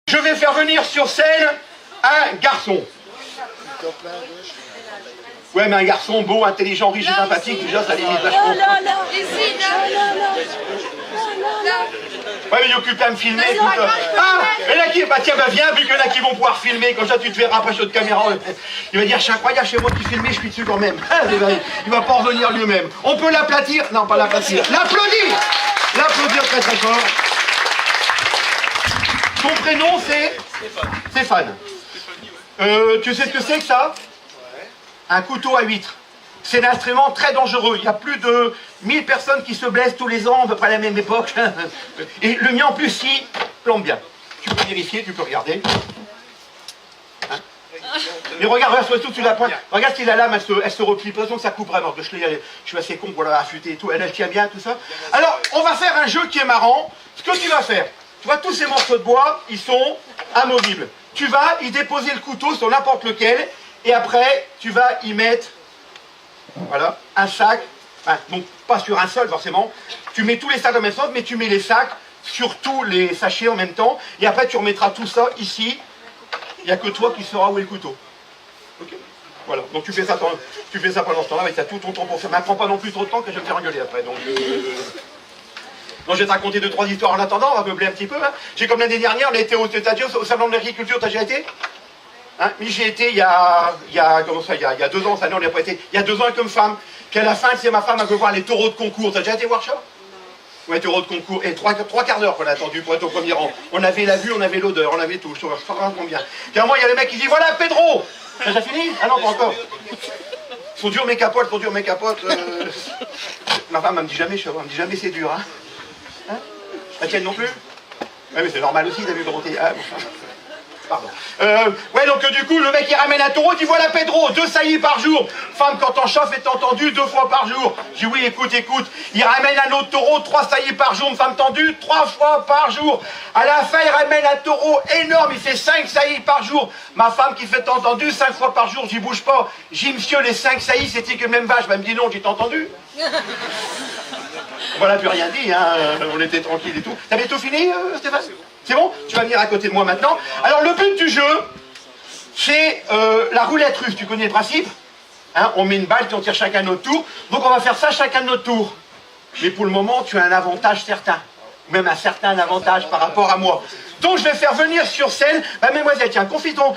Je vais faire venir sur scène un garçon. Ouais, mais un garçon beau, intelligent, riche et sympathique, déjà ça limite vachement. Ouais, mais il est occupé à me filmer. Ah, et là qui... Bah tiens, bah viens, vu qu'il y en a qui vont pouvoir filmer, comme ça tu te verras après sur de caméra. Il va dire, c'est incroyable, chez moi qui filmait, je suis dessus quand même. Il va pas en revenir lui-même. On peut l'aplatir? Non, pas l'aplatir. L'applaudir! L'applaudir très très fort. Son prénom c'est Stéphane. Tu sais ce que c'est que ça? Un couteau à huître. C'est un instrument très dangereux. Il y a plus de 1000 personnes qui se blessent tous les ans, à peu près à la même époque. Et le mien en plus, il plombe bien. Tu peux vérifier, tu peux regarder. Hein? Mais regarde, surtout tu la pointe. Regarde si la lame, elle se replie. De toute façon, ça coupe vraiment. Je suis assez con pour la affûter et tout. Elle tient bien, tout ça. Alors, on va faire un jeu qui est marrant. Ce que tu vas faire, tu vois, tous ces morceaux de bois, ils sont amovibles. Tu vas y déposer le couteau sur n'importe lequel. Et après, tu vas y mettre, voilà, un sac. Enfin, donc, pas sur un seul, forcément. Tu mets tous les sacs en même temps, mais tu mets les sacs sur tous les sachets en même temps. Et après, tu remettras tout ça ici. Il n'y a que toi qui sauras où est le couteau. Ok? Voilà. Donc, tu fais ça pendant ce temps-là. Tu as tout ton temps pour faire. Mais prends pas non plus trop de temps que je vais me faire engueuler après. Donc, je vais te raconter 2-3 histoires en attendant. On va meubler un petit peu. Hein. J'ai comme l'année dernière, on a été au salon de l'agriculture. T'as déjà été? Hein, mais j'ai été il y a 2 ans, ça, non, on n'y a pas été, il y a 2 ans comme femme. Puis à la fin, c'est ma femme, elle veut voir les taureaux de concours. T'as déjà été voir ça? Ouais, taureaux de concours. Et 3 quarts d'heure qu'on a attendu pour être au premier rang. On avait la vue, on avait l'odeur, on avait tout. Je trouve vraiment bien. Puis à un moment, il y a le mec qui dit, voilà Pedro. T'as déjà fini? Ah non, pas encore. Sont durs mes capotes, Ma femme, elle me dit jamais, elle me dit jamais c'est dur. Hein? La tienne non plus? Ouais, mais c'est normal aussi, t'as vu comment t'es. Ah, bon. Pardon. Ouais, donc du coup, le mec il ramène un taureau, il dit voilà Pedro, 2 saillies par jour. Femme, quand on chauffe, est entendu 2 fois par jour. Je dis oui, écoute. Il ramène un autre taureau, 3 saillies par jour. Une femme tendue, 3 fois par jour. À la fin, il ramène un taureau énorme, il fait 5 saillies par jour. Ma femme qui fait entendu 5 fois par jour, j'y bouge pas. J'ai dit monsieur, les 5 saillies, c'était que même vache. Elle me dit non, j'ai entendu. Voilà, plus rien dit, hein. On était tranquille et tout. T'as bientôt fini, Stéphane? C'est bon? Tu vas venir à côté de moi maintenant. Alors le but du jeu, c'est la roulette russe. Tu connais le principe? Hein, on met une balle, puis on tire chacun notre tour. Donc on va faire ça chacun de notre tour. Mais pour le moment, tu as un avantage certain. Même un certain avantage par rapport à moi. Donc je vais faire venir sur scène... Bah, mademoiselle, tiens, confie ton...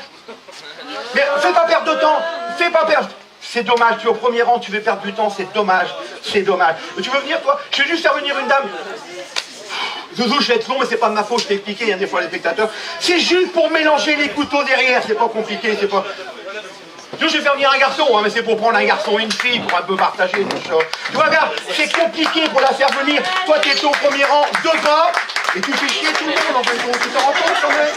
Mais fais pas perdre de temps. Fais pas perdre... C'est dommage, tu es au premier rang, tu veux perdre du temps, c'est dommage. C'est dommage. Tu veux venir, toi? Je vais juste faire venir une dame... Zouzou, je vais être long, mais c'est pas de ma faute, je t'ai expliqué, il y a des fois les spectateurs. C'est juste pour mélanger les couteaux derrière, c'est pas compliqué, c'est pas... Je vais faire venir un garçon, hein, mais c'est pour prendre un garçon et une fille, pour un peu partager tout ça. Tu vois, regarde, c'est compliqué pour la faire venir. Toi, t'es au premier rang, 2 gars, et tu fais chier tout le monde, en fait, tu t'en rends compte quand même?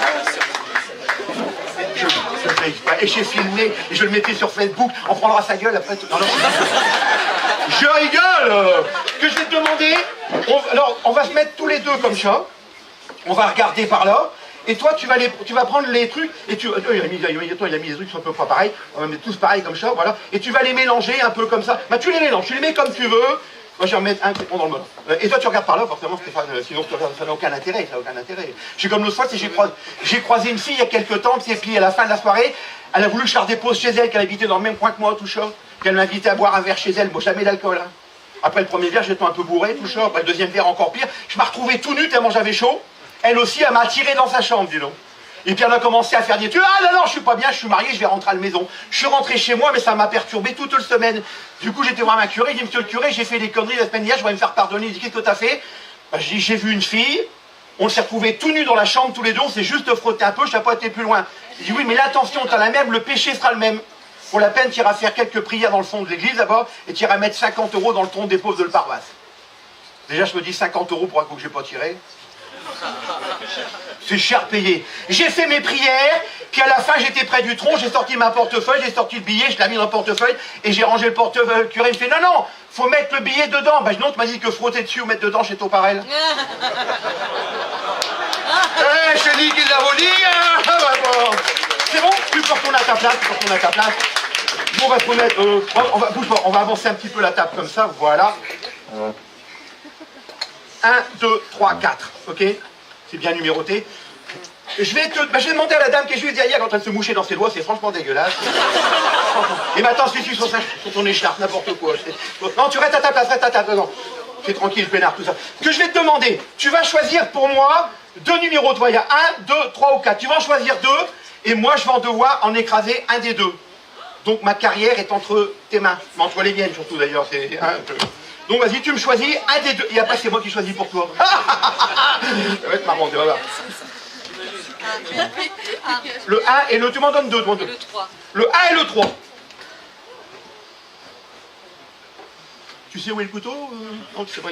Et j'ai filmé, et je le mettais sur Facebook, on prendra sa gueule après tout. Non, non. Je rigole. Ce que je vais te demander, on va se mettre tous les deux comme ça, on va regarder par là, et toi tu vas prendre les trucs, et il a mis des trucs qui sont un peu pas pareils, on va mettre tous pareils comme ça, voilà, et tu vas les mélanger un peu comme ça, bah tu les mélanges, tu les mets comme tu veux. Moi je vais en mettre un qui prend dans le mode. Et toi tu regardes par là forcément Stéphane, sinon ça n'a aucun intérêt, Je suis comme l'autre fois, j'ai croisé une fille il y a quelques temps, et puis à la fin de la soirée, elle a voulu que je la dépose chez elle, qu'elle habitait dans le même coin que moi, tout ça, qu'elle m'invitait à boire un verre chez elle, bon jamais d'alcool. Hein. Après le premier verre, j'étais un peu bourré, tout ça, après le deuxième verre encore pire, je m'ai retrouvé tout nu tellement j'avais chaud. Elle aussi, elle m'a attiré dans sa chambre, dis donc. Et puis elle a commencé à faire des trucs. Ah non, je suis pas bien, je suis marié, je vais rentrer à la maison. Je suis rentré chez moi, mais ça m'a perturbé toute la semaine. Du coup, j'étais voir ma curé, il dit, monsieur le curé, j'ai fait des conneries la semaine dernière, je vais me faire pardonner. Il dit, qu'est-ce que t'as fait? Bah, je dis, j'ai vu une fille, on s'est retrouvés tout nus dans la chambre, tous les deux, on s'est juste frotté un peu, je n'ai pas été plus loin. Il dit, oui, mais l'attention, t'as la même, le péché sera le même. Pour la peine, tu iras faire quelques prières dans le fond de l'église là-bas, et tu iras mettre 50 € dans le tronc des pauvres de la paroisse. Déjà, je me dis 50 € pour un coup que j'ai pas tiré. C'est cher payé. J'ai fait mes prières, puis à la fin j'étais près du tronc, j'ai sorti ma portefeuille, j'ai sorti le billet, je l'ai mis dans le portefeuille, et j'ai rangé le portefeuille. Le curé me fait, non, faut mettre le billet dedans. Bah non, tu m'as dit que frotter dessus ou mettre dedans chez Toparel. Je te dis qu'il l'a volé, hein. C'est bon, tu peux retourner à ta place, Bon, on va se remettre, on va avancer un petit peu la table comme ça, voilà. 1, 2, 3, 4, ok? C'est bien numéroté. je vais demander à la dame qui est juste derrière en train de se moucher dans ses doigts, c'est franchement dégueulasse. Et maintenant, suis sur ton écharpe, n'importe quoi. Non, tu restes à ta place, reste à ta place. Non. C'est tranquille, peinard, tout ça. Ce que je vais te demander, tu vas choisir pour moi 2 numéros, toi, il y a 1, 2, 3 ou 4. Tu vas en choisir 2, et moi, je vais en devoir en écraser un des 2. Donc, ma carrière est entre tes mains. Mais entre les miennes, surtout, d'ailleurs. Donc, vas-y, tu me choisis un des 2. Et après, c'est moi qui choisis pour toi. Ça va être marrant, tu vas voir. Le 1 et le... Tu m'en donnes 2, Le 3. Le 1 et le 3. Tu sais où est le couteau? Non, tu sais pas.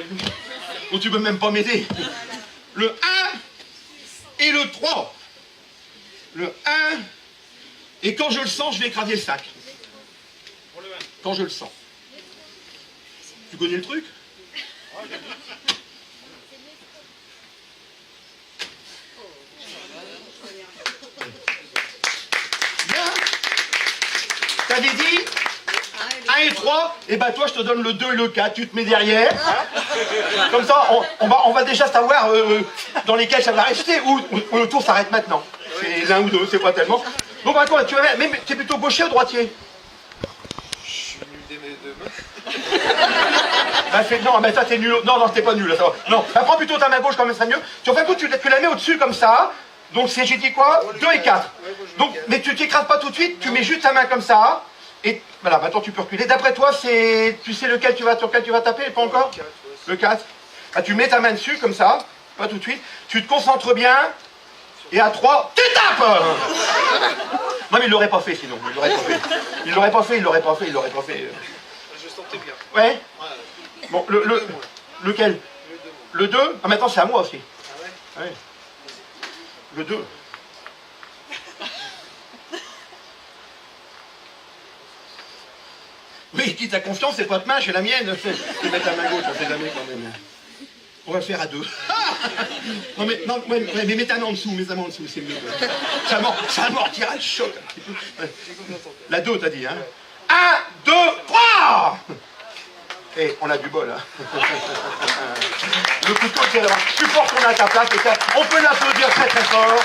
Donc tu peux même pas m'aider. Le 1 et le 3. Le 1. Et quand je le sens, je vais écraser le 5. Quand je le sens. Tu connais le truc? Bien. T'avais dit 1 et 3, et ben toi je te donne le 2 et le 4, tu te mets derrière, hein. Comme ça on va déjà savoir dans lesquels ça va rester, ou le tour s'arrête maintenant. C'est l'un ou deux, c'est pas tellement. Donc bah, quoi, tu vas, mais t'es plutôt gaucher ou droitier? Je suis nul des deux mains. Bah, non, mais ça t'es nul, non, t'es pas nul, là, ça va. Non, bah, prends plutôt ta main gauche quand même, ça mieux. Tu en fais coup, tu la mets au-dessus comme ça, donc c'est, j'ai dit quoi, 2 et 4. Donc, mais tu t'écrases pas tout de suite, tu mets juste ta main comme ça. Et voilà, maintenant tu peux reculer. D'après toi, c'est. Tu sais sur lequel tu vas taper, pas encore? Le 4. Ah, tu mets ta main dessus, comme ça, pas tout de suite. Tu te concentres bien. Et à 3, tu tapes. Non, mais il l'aurait pas fait sinon. Il l'aurait pas fait. Je sentais bien. Ouais. Bon, lequel? Le 2. Ah, maintenant c'est à moi aussi. Ah ouais? Ouais. Le 2. Oui, dis ta confiance, c'est pas de main, j'ai la mienne. Je vais mettre la main gauche, on sait jamais quand même. On va le faire à 2. Non mais, mets ta main en dessous, c'est mieux. Ça amortira le choc un petit peu. Ouais. La 2, t'as dit, hein? 1, 2, 3. Eh, on a du bol, hein. Le couteau, c'est là. Tu portes, on est à ta place, et ça, on peut l'applaudir très très fort.